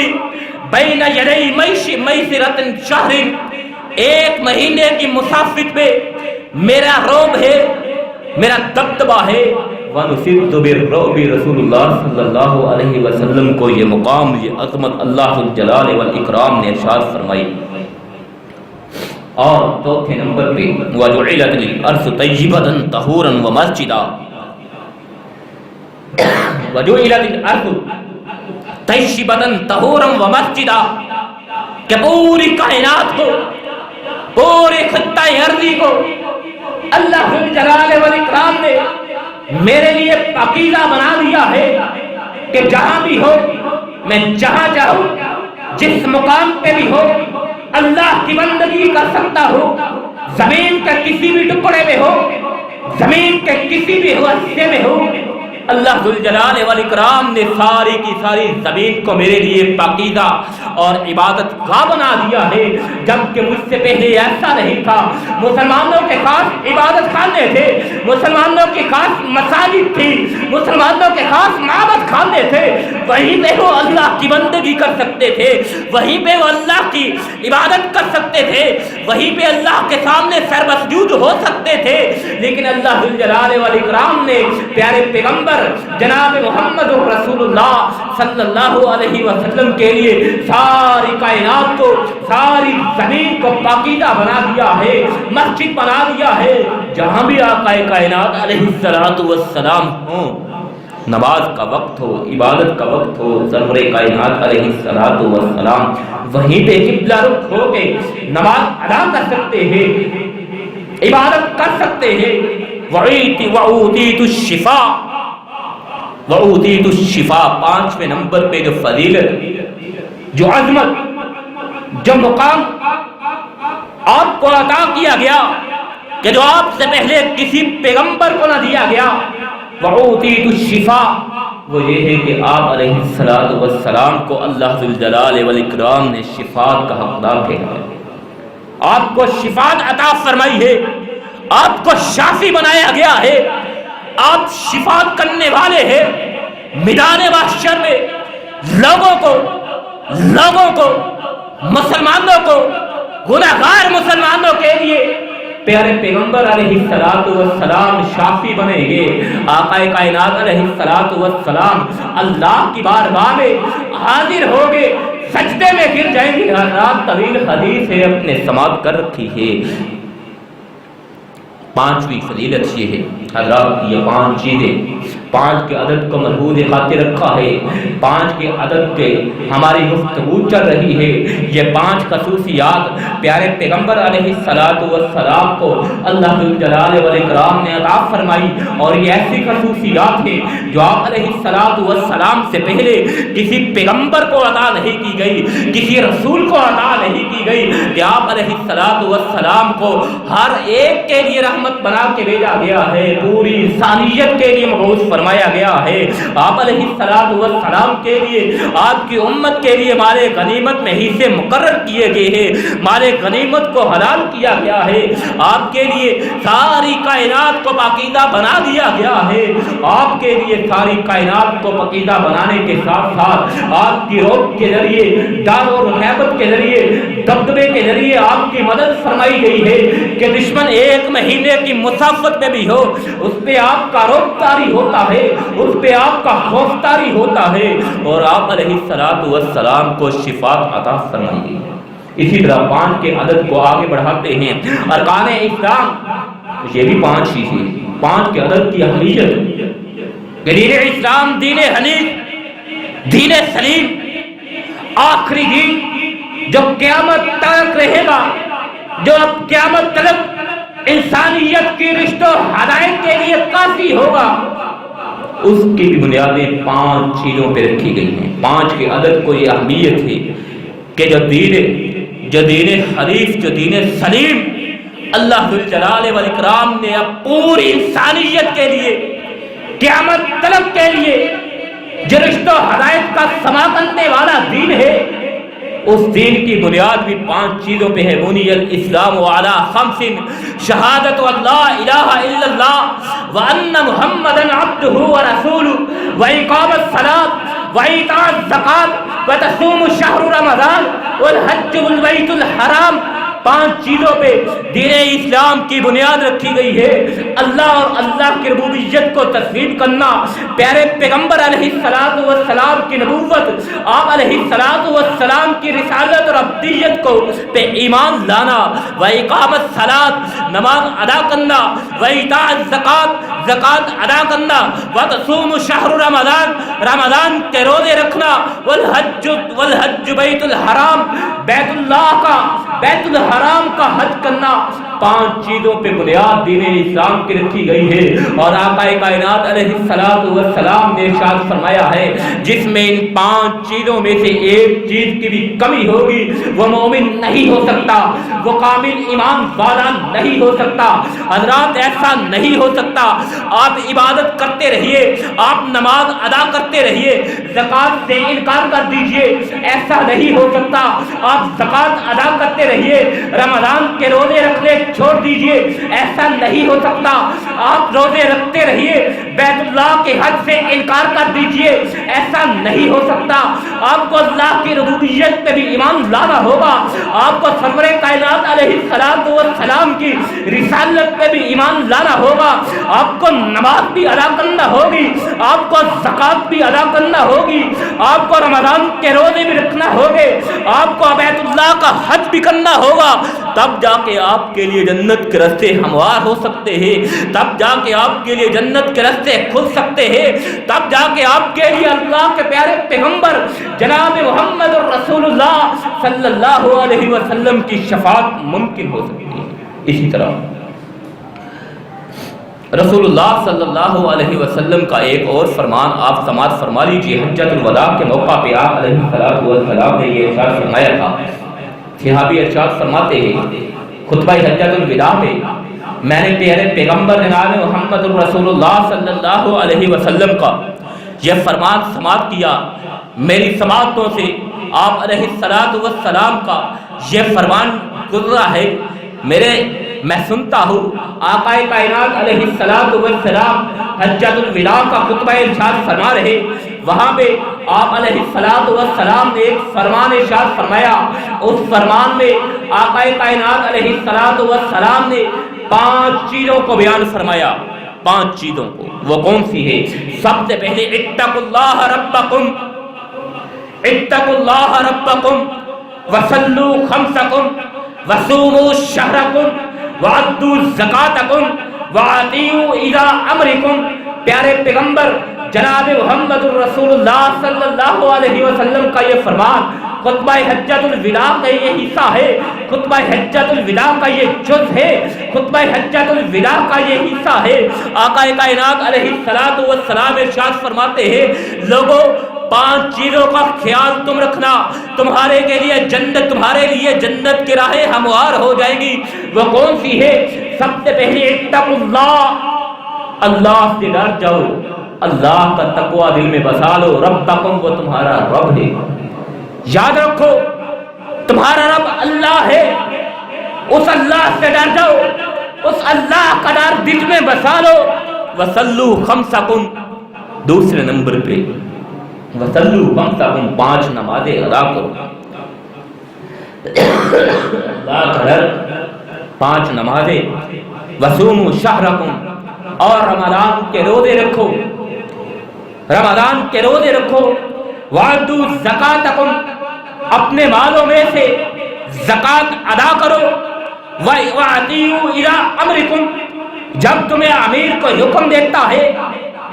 بَيْنَ يَدَيْ مَيْسِرَةٍ شَهْرٍ، ایک مہینے کی مسافت پہ میرا رعب ہے، میرا دبدبہ ہے۔ وَنُصِرْتُ بِالرُّعْبِ، رسول اللہ صلی اللہ علیہ وسلم کو یہ مقام، یہ عظمت اللہ ذوالجلال والاکرام نے ارشاد فرمائی۔ اور چوتھے نمبر پہ وَجُعِلَتِ الْأَرْضُ طَيِّبَةً طَهُورًا وَمَسْجِدًا، وَجُعِلَتِ الْأَرْضُ طَيِّبَةً طَهُورًا وَمَسْجِدًا، کہ پوری کائنات کو، پورے خطہ ارضی کو اللہ ذوالجلال والاکرام نے میرے لیے پاکیزہ بنا دیا ہے کہ جہاں بھی ہو، میں جہاں چاہوں، جس مقام پہ بھی ہو، اللہ کی بندگی کر سکتا ہوں۔ زمین کے کسی بھی ٹکڑے میں ہو، زمین کے کسی بھی حصے میں ہو، اللہ ذوالجلال والاکرام نے ساری کی ساری زمین کو میرے لیے پاکیزہ اور عبادت گاہ بنا دیا ہے، جبکہ مجھ سے پہلے ایسا نہیں تھا۔ مسلمانوں کے خاص عبادت خانے تھے، مسلمانوں کی خاص مساجد تھی، مسلمانوں کے خاص معبد خانے تھے، وہیں پہ وہ اللہ کی بندگی کر سکتے تھے، وہیں پہ وہ اللہ کی عبادت کر سکتے تھے، وہیں پہ اللہ کے سامنے سر مسجود ہو سکتے تھے۔ لیکن اللہ ذوالجلال والاکرام نے پیارے پیغمبر جناب محمد رسول اللہ صلی اللہ علیہ وسلم کے لیے ساری کائنات کو، ساری زمین کو پاکیزہ بنا دیا ہے، مسجد بنا دیا ہے۔ جہاں بھی آقا کائنات علیہ الصلوۃ والسلام ہوں، نماز کا وقت ہو، عبادت کا وقت ہو، سرور کائنات علیہ الصلوۃ والسلام وہیں پہ قبلہ رخ ہو کے نماز ادا کر سکتے ہیں، عبادت کر سکتے ہیں۔ وَأُوتِيتُ الشِّفَاءَ، وَأُوتِيتُ الشِّفَاءَ، پانچویں نمبر پہ جو فضیلت، جو عظمت، جو مقام آپ کو عطا کیا گیا کہ جو آپ سے پہلے کسی پیغمبر کو نہ دیا گیا، وَأُوتِيتُ الشِّفَاءَ، وہ یہ ہے کہ آپ علیہ الصلوۃ والسلام کو اللہ ذوالجلال والاکرام نے شفاعت کا حقدار ٹھہرایا، آپ کو شفاعت عطا فرمائی ہے، آپ کو شافی بنایا گیا ہے، آپ شفاعت کرنے والے ہیں۔ میدان محشر میں لوگوں کو مسلمانوں کو، گناہگار مسلمانوں کے لیے پیارے پیغمبر علیہ الصلوۃ والسلام شافی بنیں گے۔ آقا کائنات علیہ الصلوۃ والسلام اللہ کی بارگاہ میں حاضر ہوں گے، سجدے میں گر جائیں گے۔ حضرات طویل حدیث ہے، اپنے سماعت کر رکھی ہے۔ پانچویں فضیلت یہ ہے حضرات، یہ پانچ چیزیں، پانچ کے عدد کو مربوط خاطر رکھا ہے، پانچ کے عدد کے ہماری گفتگو چل رہی ہے۔ یہ پانچ خصوصیات پیارے پیغمبر علیہ الصلوۃ والسلام کو اللہ ذوالجلال والاکرام نے عطا فرمائی، اور یہ ایسی خصوصیات ہیں جو آپ علیہ الصلوۃ والسلام سے پہلے کسی پیغمبر کو عطا نہیں کی گئی، کسی رسول کو عطا نہیں کی گئی، کہ آپ علیہ الصلوۃ والسلام کو ہر ایک کے لیے رحمت بنا کے بھیجا گیا ہے، پوری انسانیت کے لیے مبعوث فرمایا گیا ہے۔ آپ علیہ الصلوۃ والسلام کے لیے، آپ کی امت کے لیے مال غنیمت میں حصے مقرر کیے گئے ہیں، مال غنیمت کو حلال کیا گیا ہے، آپ کے لیے ساری کائنات کو پاکیزہ بنا دیا گیا ہے۔ آپ کے لیے ساری کائنات کو پاکیزہ بنانے کے ساتھ ساتھ آپ کی روب کے ذریعے، ڈر اور ہیبت کے ذریعے، دبدبے کے ذریعے آپ کی مدد فرمائی گئی ہے کہ دشمن ایک مہینے کی مسافت میں بھی ہو، اس پہ آپ کا رعب طاری ہوتا ہے، اس پہ آپ کا خوف طاری ہوتا ہے، اور آپ علیہ الصلوۃ والسلام کو شفاعت عطا فرمائی گئی ہے۔ اسی طرح پانچ کے عدد کو آگے بڑھاتے ہیں، ارکان اسلام، یہ بھی پانچ چیزیں، پانچ کے عدد کی اہمیت، دین اسلام، دین حنیف، دین سلیم، آخری دین جو قیامت تک رہے گا، جو اب قیامت تک انسانیت کی رشتوں ہدایت کے لیے کافی ہوگا، اس کی بھی بنیادیں پانچ چیزوں پہ رکھی گئی ہیں۔ پانچ کے عدد کو یہ اہمیت ہے کہ جو جو دین حنیف، جو دین سلیم اللہ ذوالجلال والاکرام نے اب پوری انسانیت کے لیے، قیامت طلب کے لیے جو رشتہ و ہدایت کا سما کرنے والا دین ہے، اس دین کی بنیاد بھی 5 چیزوں پہ ہے۔ بنی الاسلام علی 5، شہادت اللہ الہ الا اللہ وان محمدا عبدہ ورسولہ واقام الصلاۃ وایتاء الزکاۃ وتصوم شہر رمضان والحج البیت الحرام۔ 5 چیزوں پہ دین اسلام کی بنیاد رکھی گئی ہے۔ اللہ اور اللہ کی ربوبیت کو تسلیم کرنا، پیارے پیغمبر علیہ الصلوۃ والسلام کی نبوت، آپ علیہ الصلوۃ والسلام کی رسالت اور ابدیت کو پہ ایمان لانا، واقام الصلاۃ نماز ادا کرنا، وایتاء الزکاۃ زکات ادا کرنا، وتصوم شہر رمضان رمضان کے روزے رکھنا، والحج بیت الحرام بیت اللہ کا بیت الحرام کا حج کرنا۔ 5 چیزوں پہ بنیاد دین اسلام کی رکھی گئی ہے، اور آقا کائنات علیہ الصلوۃ والسلام نے ارشاد فرمایا ہے جس میں ان 5 چیزوں میں سے ایک چیز کی بھی کمی ہوگی وہ مومن نہیں ہو سکتا، وہ کامل ایمان والا نہیں ہو سکتا۔ حضرات ایسا نہیں ہو سکتا، آپ عبادت کرتے رہیے، آپ نماز ادا کرتے رہیے، زکات سے انکار کر دیجئے، ایسا نہیں ہو سکتا۔ آپ زکات ادا کرتے رہیے، رمضان کے روزے رکھنے چھوڑ دیجئے، ایسا نہیں ہو سکتا۔ آپ روزے رکھتے رہیے، بیت اللہ کے حج سے انکار کر دیجئے، ایسا نہیں ہو سکتا۔ آپ کو اللہ کی ربوبیت پہ بھی ایمان لانا ہوگا، آپ کو سرور کائنات علیہ الصلوۃ والسلام کی رسالت پہ بھی ایمان لانا ہوگا، آپ کو نماز بھی ادا کرنا ہوگی، آپ کو زکات بھی ادا کرنا ہوگی، آپ کو رمضان کے روزے بھی رکھنا ہوگے، آپ کو بیت اللہ کا حج بھی کرنا ہوگا، تب جا کے آپ کے لیے جنت کے راستے ہموار ہو سکتے ہیں، تب جا کے آپ کے لیے جنت کے راستے کھل سکتے ہیں، تب جا کے آپ کے لیے اللہ کے پیارے پیغمبر جناب محمد رسول اللہ صلی اللہ علیہ وسلم کی شفاعت ممکن ہو سکتی ہے۔ اسی طرح رسول اللہ صلی اللہ علیہ وسلم کا ایک اور فرمان آپ سماعت فرما لیجیے۔ حجۃ الوداع کے موقع پہ آپ علیہ السلام نے یہ ارشاد فرمایا تھا، صحابی ارشاد فرماتے ہیں خطبہ حجۃ الوداع میں میں نے پیارے پیغمبر جناب محمد رسول اللہ صلی اللہ علیہ وسلم کا یہ فرمان سماعت کیا، میری سماعتوں سے آپ علیہ السلام کا یہ فرمان گزرا ہے، میں سنتا ہوں آقا کائنات علیہ السلام حجۃ الوداع کا خطبہ ارشاد فرما رہے، وہاں پہ آپ علیہ السلام نے ایک فرمان ارشاد فرمایا، اس فرمان میں آقا کائنات علیہ السلام نے 5 چیزوں کو بیان فرمایا۔ 5 چیزوں کو، وہ کون سی ہے؟ سب سے پہلے اتقوا اللہ ربکم وصلوا خمسکم وصوموا شہرکم وعدوا زکاتکم واطیعوا الی امرکم۔ پیارے پیغمبر جناب محمد رسول اللہ صلی اللہ علیہ وسلم کا یہ فرمان خطبہ حجۃ الوداع کا یہ حصہ ہے، خطبہ حجۃ الوداع کا یہ جز ہے، خطبہ حجۃ الوداع کا یہ حصہ ہے۔ آقا کائنات علیہ السلام ارشاد فرماتے ہیں لوگوں 5 چیزوں کا خیال تم رکھنا، تمہارے لیے جنت کی راہیں ہموار ہو جائیں گی۔ وہ کون سی ہے؟ سب سے پہلے اتقوا اللہ، اللہ سے ڈر جاؤ، اللہ کا تقوی دل میں بسا لو۔ ربکم، وہ تمہارا رب ہے، یاد رکھو تمہارا رب اللہ ہے، اس اللہ سے ڈر جاؤ، اس اللہ کا ڈر دل میں بسا لو۔ وصلوا خمسکم، دوسرے نمبر پہ وصلوا خمسکم، 5 نمازیں ادا کرو، اللہ کا ڈر، 5 نمازیں۔ وصوموا شہرکم، اور رمضان کے روزے رکھو، رمضان کے روزے رکھو۔ وعدوا زکاتکم، اپنے مالوں میں سے زکات ادا کرو۔ واطیعوا الی امرکم، جب تمہیں امیر کو حکم دیتا ہے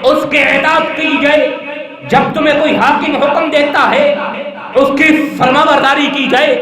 اس کے اطاعت کیجئے، جب تمہیں کوئی حاکم حکم دیتا ہے اس کی فرما برداری کی جائے۔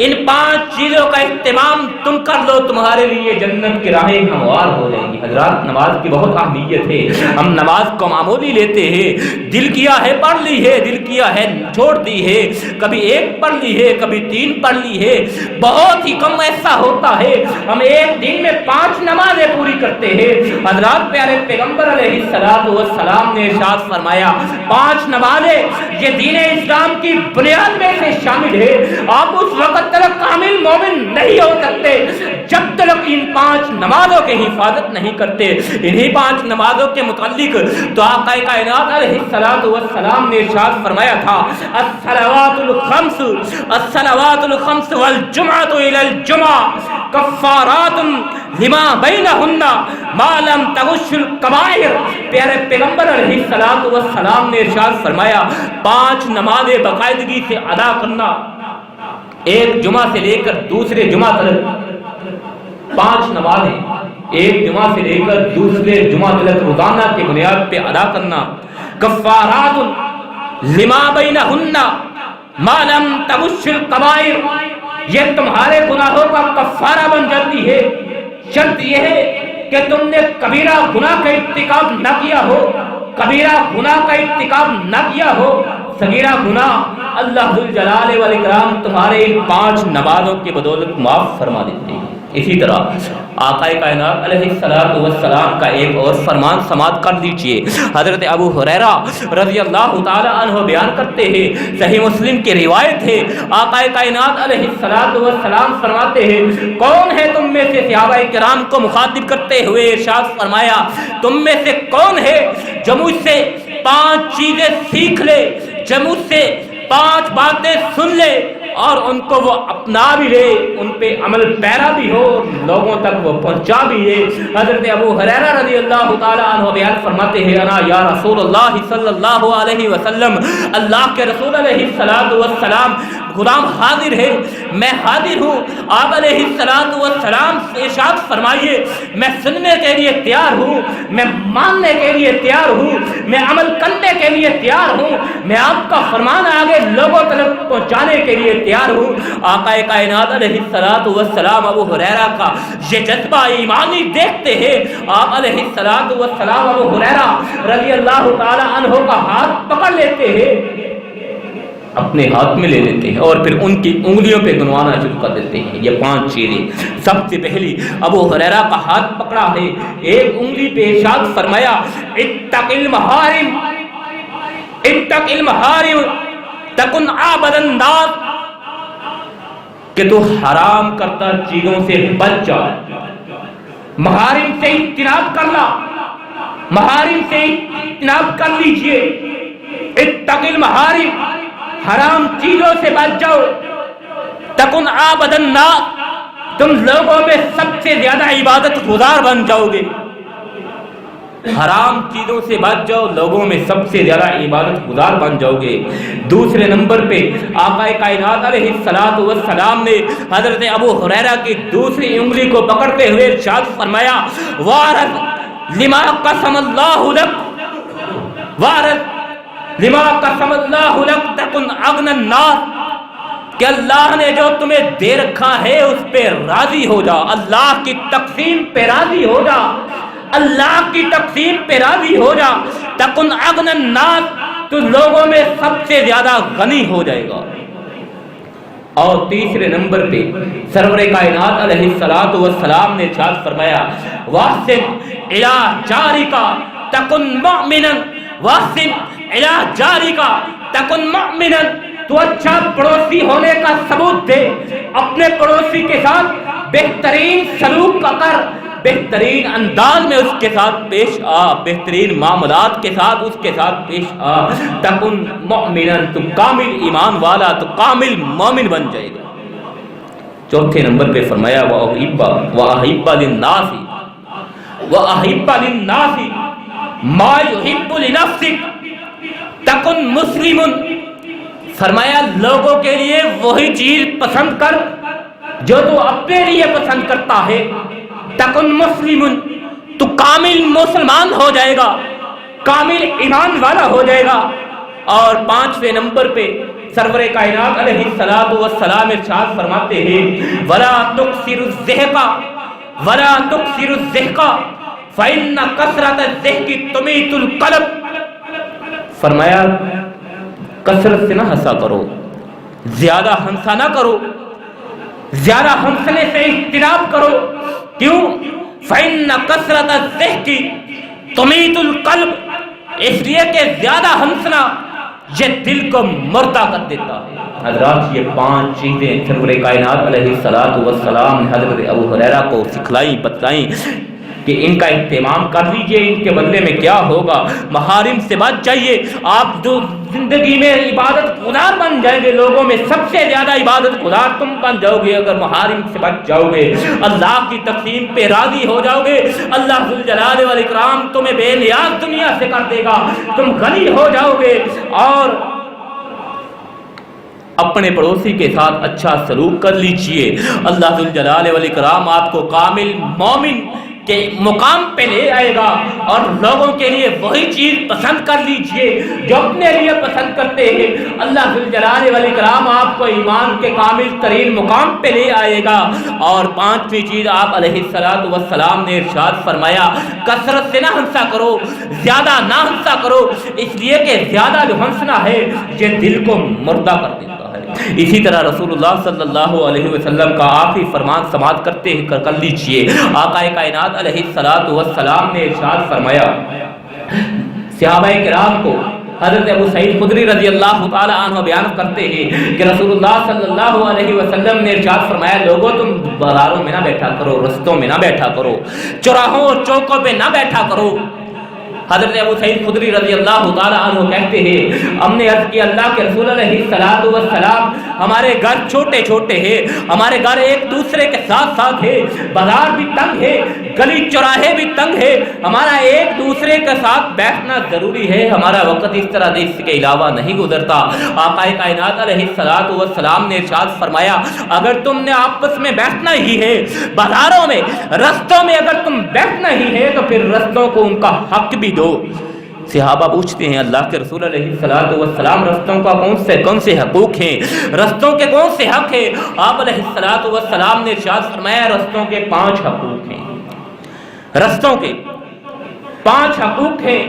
ان 5 چیزوں کا اہتمام تم کر لو، تمہارے لیے جنت کی راہیں ہموار ہو جائیں گی۔ حضرات نماز کی بہت اہمیت ہے، ہم نماز کو معمولی لیتے ہیں، دل کیا ہے پڑھ لی ہے، دل کیا ہے چھوڑ دی ہے، کبھی 1 پڑھ لی ہے، کبھی 3 پڑھ لی ہے، بہت ہی کم ایسا ہوتا ہے ہم ایک دن میں 5 نمازیں پوری کرتے ہیں۔ حضرات پیارے پیغمبر علیہ السلام نے ارشاد فرمایا 5 نمازیں یہ دین اسلام کی بنیاد میں سے شامل ہے، آپ اس وقت تک کامل مومن نہیں ہو سکتے جب تک ان 5 نمازوں کی حفاظت نہیں کرتے۔ انہی 5 نمازوں کے متعلق تو آقا کائنات علیہ السلام نے ارشاد فرمایا تھا الصلوات الخمس والجمعۃ الی الجمعہ کفارات لما بینہن ما لم تغش الکبائر۔ پیارے پیغمبر علیہ السلام نے ارشاد فرمایا 5 نمازیں باقاعدگی سے ادا کرنا، ایک جمعہ سے لے کر دوسرے جمعہ تک 5 نمازیں ایک جمعہ سے لے کر دوسرے جمعہ تک روزانہ کی بنیاد پہ ادا کرنا، کفارات لما بینہن ما لم تغش الکبائر، یہ تمہارے گناہوں کا کفارہ بن جاتی ہے، شرط یہ ہے کہ تم نے کبیرہ گناہ کا ارتکاب نہ کیا ہو، کبیرہ گناہ کا ارتکاب نہ کیا ہو، صغیرہ گناہ اللہ ذوالجلال والاکرام تمہارے 5 نمازوں کی بدولت معاف فرما دیتے ہیں۔ اسی طرح آقا کائنات علیہ السلام کا ایک اور فرمان سماعت کر لیجئے۔ حضرت ابو ہریرہ رضی اللہ تعالی عنہ بیان کرتے ہیں، صحیح مسلم کی روایت ہے، آقا کائنات علیہ السلام فرماتے ہیں کون ہے تم میں سے، صحابہ کرام کو مخاطب کرتے ہوئے ارشاد فرمایا تم میں سے کون ہے جو مجھ سے 5 چیزیں سیکھ لے، جو مجھ سے 5 باتیں سن لے اور ان کو وہ اپنا بھی لے، ان پہ عمل پیرا بھی ہو، لوگوں تک وہ پہنچا بھی لے۔ حضرت ابو ہریرہ رضی اللہ تعالی عنہ بیان فرماتے ہیں انا یا رسول اللہ صلی اللہ علیہ وسلم، اللہ کے رسول علیہ السلام غلام حاضر ہے، میں حاضر ہوں۔ آپ علیہ السلام ارشاد فرمائیے میں سننے کے لیے تیار ہوں، میں ماننے کے لیے تیار ہوں، میں عمل کرنے کے لیے تیار ہوں، میں آپ کا فرمان آگے لوگوں تک پہنچانے کے لیے تیار ہوں۔ آقا کائنات علیہ السلام ابو ہریرہ کا یہ جذبہ ایمانی دیکھتے ہیں، آپ علیہ السلام ابو ہریرہ رضی اللہ تعالی عنہ کا ہاتھ پکڑ لیتے ہیں، اپنے ہاتھ میں لے لیتے ہیں اور پھر ان کی انگلیوں پہ گنوانا شروع کر دیتے ہیں۔ یہ 5 چیزیں، سب سے پہلی ابو ہریرہ کا ہاتھ پکڑا ہے، ایک انگلی پہ ارشاد فرمایا اتق المحارم اتق المحارم تکن عابد الناس، کہ تو حرام کرتا چیزوں سے بچ جا، محارم سے اجتناب کرنا، محارم سے اجتناب کر لیجئے، اتق المحارم، حرام چیزوں سے بچ جاؤ، تکن عابد الناس، تم لوگوں میں سب سے زیادہ عبادت گزار بن جاؤ گے۔ حرام چیزوں سے بچ جاؤ، لوگوں میں سب سے زیادہ عبادت گزار بن جاؤ گے۔ دوسرے نمبر پہ آقا کائنات علیہ السلام نے حضرت ابو ہریرہ کی دوسری انگلی کو پکڑتے ہوئے ارشاد فرمایا وارث لما قسم اللہ لک، وارث لما قسم اللہ لک تکن اغنى الناس، کہ اللہ نے جو تمہیں دے رکھا ہے اس پہ راضی ہو جا، اللہ کی تقسیم پہ راضی ہو جا، اللہ کی تقسیم پہ راضی ہو جا، تکن اغنى الناس، تو لوگوں میں سب سے زیادہ غنی ہو جائے گا۔ اور تیسرے نمبر پہ سرور کائنات علیہ السلام نے ارشاد فرمایا واحسن الی جارک تکن مؤمنا، واحسن الی جارک تکن مؤمنا، تو اچھا پڑوسی ہونے کا ثبوت دے، اپنے پڑوسی کے ساتھ بہترین سلوک کر، بہترین انداز میں اس کے ساتھ پیش آ، بہترین معاملات کے ساتھ اس کے ساتھ پیش آ، تکن مؤمنا، تو کامل ایمان والا، تو کامل مومن بن جائے گا۔ چوتھے نمبر پہ فرمایا وَأَحِبَّ لِلنَّاسِ وَأَحِبَّ لِلنَّاسِ مَا يُحِبُّ لِنَفْسِكَ تکن مسلم، فرمایا لوگوں کے لیے وہی چیز پسند کر جو تو اپنے لیے پسند کرتا ہے، تکن مسلم، تو کامل مسلمان ہو جائے گا، کامل ایمان والا ہو جائے گا۔ اور 5ویں نمبر پہ سرور کائنات علیہ الصلوۃ والسلام ارشاد فرماتے ہیں ولا تکثر الضحک ولا تکثر الضحک فإن کثرت الضحک تمیت القلب، فرمایا کثرت سے نہ ہنسا کرو، زیادہ ہنسا نہ کرو، زیادہ ہنسنے سے اجتناب کرو، کیوں؟ فإن کثرت الضحک تمیت القلب، اس لیے کہ زیادہ ہنسنا یہ دل کو مردہ کر دیتا ہے۔ حضرات یہ 5 چیزیں سرور کائنات علیہ الصلوۃ والسلام نے حضرت ابو ہریرہ کو سکھلائیں، بتلائیں کہ ان کا اہتمام کر لیجئے، ان کے بدلے میں کیا ہوگا۔ محارم سے بچ جائیے، آپ جو زندگی میں عبادت گزار بن جائیں گے، لوگوں میں سب سے زیادہ عبادت گزار تم بن جاؤ گے اگر محارم سے بچ جاؤ گے۔ اللہ کی تقسیم پہ راضی ہو جاؤ گے، اللہ ذوالجلال والاکرام تمہیں بے نیاز دنیا سے کر دے گا، تم غنی ہو جاؤ گے، اور اپنے پڑوسی کے ساتھ اچھا سلوک کر لیجئے۔ اللہ ذوالجلال والاکرام آپ کو کامل مومن کے مقام پہ لے آئے گا، اور لوگوں کے لیے وہی چیز پسند کر لیجئے جو اپنے لیے پسند کرتے ہیں۔ اللہ ذوالجلال والاکرام آپ کو ایمان کے کامل ترین مقام پہ لے آئے گا۔ اور 5ویں چیز آپ علیہ الصلوۃ والسلام نے ارشاد فرمایا کثرت سے نہ ہنسا کرو، زیادہ نہ ہنسا کرو، اس لیے کہ زیادہ جو ہنسنا ہے یہ دل کو مردہ کر دیتا ہے۔ اسی طرح رسول اللہ صلی اللہ علیہ وسلم کا آخری فرمان سماعت کرتے کر لیجئے۔ آقا کائنات علیہ الصلوۃ والسلام نے ارشاد فرمایا صحابہ کرام کو، حضرت ابو سعید خدری رضی اللہ تعالی عنہ بیان کرتے ہیں کہ رسول اللہ صلی اللہ علیہ وسلم نے ارشاد فرمایا لوگوں تم بازاروں میں نہ بیٹھا کرو، رستوں میں نہ بیٹھا کرو، چوراہوں اور چوکوں پہ نہ بیٹھا کرو۔ حضرت ابو سعید خدری رضی اللہ تعالی عنہ کہتے ہیں ہم نے عرض کیا اللہ کے رسول علیہ الصلوۃ والسلام ہمارے گھر چھوٹے چھوٹے ہیں، ہمارے گھر ایک دوسرے کے ساتھ ساتھ ہے، بازار بھی تنگ ہے، گلی چوراہے بھی تنگ ہے، ہمارا ایک دوسرے کے ساتھ بیٹھنا ضروری ہے، ہمارا وقت اس طرح اس کے علاوہ نہیں گزرتا۔ آقا کائنات علیہ الصلوۃ والسلام نے ارشاد فرمایا اگر تم نے آپس میں بیٹھنا ہی ہے، بازاروں میں رستوں میں اگر تم بیٹھنا ہی ہے تو پھر رستوں کو ان کا حق بھی دو۔ صحابہ پوچھتے ہیں اللہ کے رسول علیہ الصلوۃ والسلام رستوں کا کون سے حقوق ہیں، رستوں کے کون سے حق ہیں؟ آپ علیہ الصلوۃ والسلام نے ارشاد فرمایا رستوں کے 5 حقوق ہیں، رستوں کے 5 حقوق ہیں۔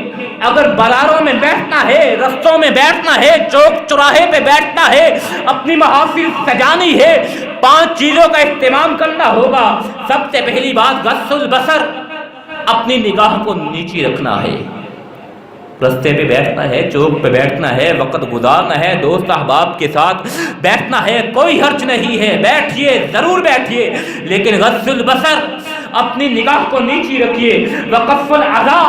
اگر بازاروں میں بیٹھنا ہے، رستوں میں بیٹھنا ہے، چوک چوراہے پہ بیٹھنا ہے، اپنی محافل سجانی ہے، 5 چیزوں کا اہتمام کرنا ہوگا۔ سب سے پہلی بات غض البصر، اپنی نگاہ کو نیچی رکھنا ہے۔ رستے پہ بیٹھنا ہے، چوک پہ بیٹھنا ہے، وقت گزارنا ہے، دوست احباب کے ساتھ بیٹھنا ہے، کوئی حرج نہیں ہے، بیٹھیے ضرور بیٹھیے، لیکن غض البصر، اپنی نگاہ کو نیچی رکھیے۔ وکف الاذی،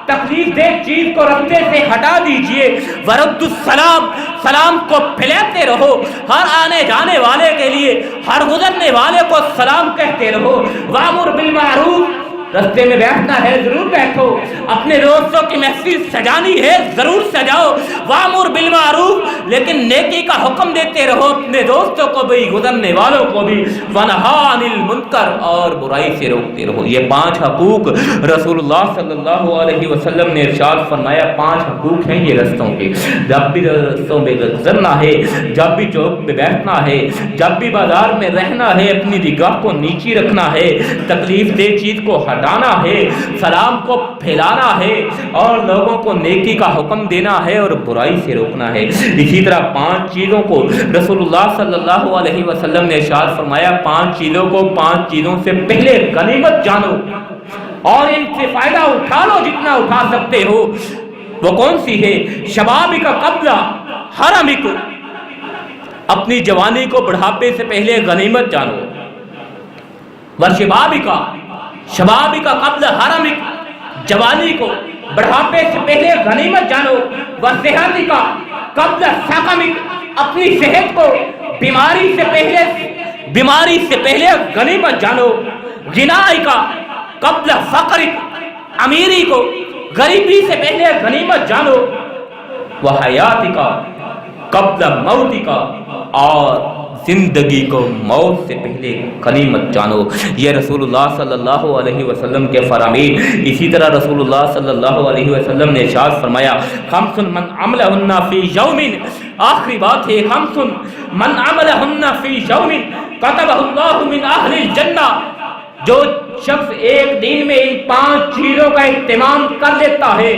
تکلیف دہ چیز کو رستے سے ہٹا دیجئے۔ ورد السلام، سلام کو پھیلاتے رہو، ہر آنے جانے والے کے لیے، ہر گزرنے والے کو سلام کہتے رہو۔ وامر بالمعروف، رستے میں بیٹھنا ہے ضرور بیٹھو، اپنے دوستوں کی محفل سجانی ہے ضرور سجاؤ۔ وامر بالمعروف، لیکن نیکی کا حکم دیتے رہو اپنے دوستوں کو بھی، گزرنے والوں کو بھی۔ ونہا عن المنکر، اور برائی سے روکتے رہو۔ یہ 5 حقوق رسول اللہ صلی اللہ علیہ وسلم نے ارشاد فرمایا 5 حقوق ہیں یہ رستوں کے۔ جب بھی رستوں میں گزرنا ہے، جب بھی چوک میں بیٹھنا ہے، جب بھی بازار میں رہنا ہے، اپنی نگاہ کو نیچی رکھنا ہے، تکلیف دہ چیز کو ہٹانا ہے، سلام کو پھیلانا ہے، اور لوگوں کو نیکی کا حکم دینا ہے اور برائی سے روکنا ہے۔ اسی طرح 5 چیزوں کو رسول اللہ صلی اللہ علیہ وسلم نے ارشاد فرمایا 5 چیزوں کو 5 چیزوں سے پہلے غنیمت جانو اور ان سے فائدہ اٹھا لو جتنا اٹھا سکتے ہو۔ وہ کون سی ہے؟ شبابک قبل حرمک، اپنی جوانی کو بڑھاپے سے پہلے غنیمت جانو۔ وشبابک، شبابک قبل حرمک، جوانی کو بڑھاپے سے پہلے غنیمت جانو۔ وصحتک قبل سقمک، اپنی صحت کو بیماری سے پہلے غنیمت جانو۔ غنائک قبل فقرک، امیری کو غریبی سے پہلے غنیمت جانو۔ وحیاتک قبل موتک، اور زندگی کو موت سے پہلے غنیمت جانو۔ یہ رسول اللہ صلی اللہ علیہ وسلم کے فرامین۔ اسی طرح رسول اللہ صلی اللہ علیہ وسلم نے ارشاد فرمایا خمس من عملہن فی یوم آخری بات ہے خمسن من عملہن فی یوم کتبہ اللہ من اہل الجنہ، جو شخص ایک دن میں ان 5 چیزوں کا اہتمام کر لیتا ہے،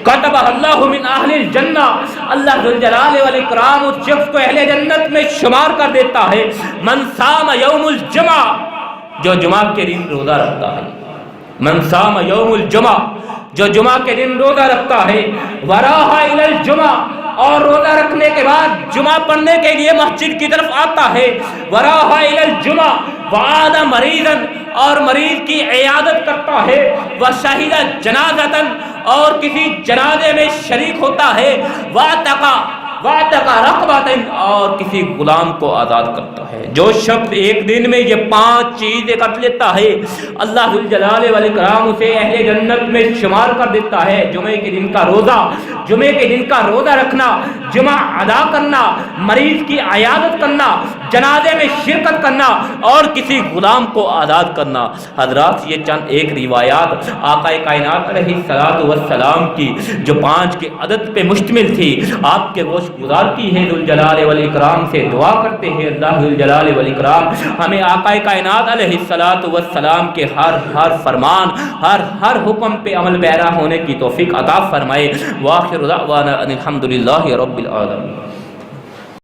کتبہ اللہ من اہل الجنہ، اللہ ذوالجلال والاکرام اس شخص کو اہل جنت میں شمار کر دیتا ہے۔ من صام یوم الجمعہ، جو جمعہ کے دن روزہ رکھتا ہے، من صام یوم الجمعہ، جو جمعہ کے دن روزہ رکھتا ہے، وراح الی الجمعہ، اور روزہ رکھنے کے بعد جمعہ پڑھنے کے لیے مسجد کی طرف آتا ہے، وراح الی الجمعہ، وعاد مریضا، اور مریض کی عیادت کرتا ہے، وشہد جنازۃ، اور کسی جنازے میں شریک ہوتا ہے، وَاعْتَقَ رَقَبَةً، اور کسی غلام کو آزاد کرتا ہے۔ جو شخص ایک دن میں یہ 5 چیزیں کر لیتا ہے، اللہ ذوالجلال والاکرام اسے اہل جنت میں شمار کر دیتا ہے۔ جمعے کے دن کا روزہ، جمعے کے دن کا روزہ رکھنا، جمعہ ادا کرنا، مریض کی عیادت کرنا، جنازے میں شرکت کرنا، اور کسی غلام کو آزاد کرنا۔ حضرات یہ چند ایک روایات آقا کائنات علیہ الصلوۃ والسلام کی جو 5 کے عدد پہ مشتمل تھی، آپ کے گوش گزار کی ہے۔ ذوالجلال والاکرام سے دعا کرتے ہیں اللہ ذوالجلال والاکرام ہمیں آقا کائنات علیہ الصلوۃ والسلام کے ہر فرمان، ہر حکم پہ عمل پیرا ہونے کی توفیق عطا فرمائے۔ وآخر دعوانا ان الحمد للہ رب العالمین۔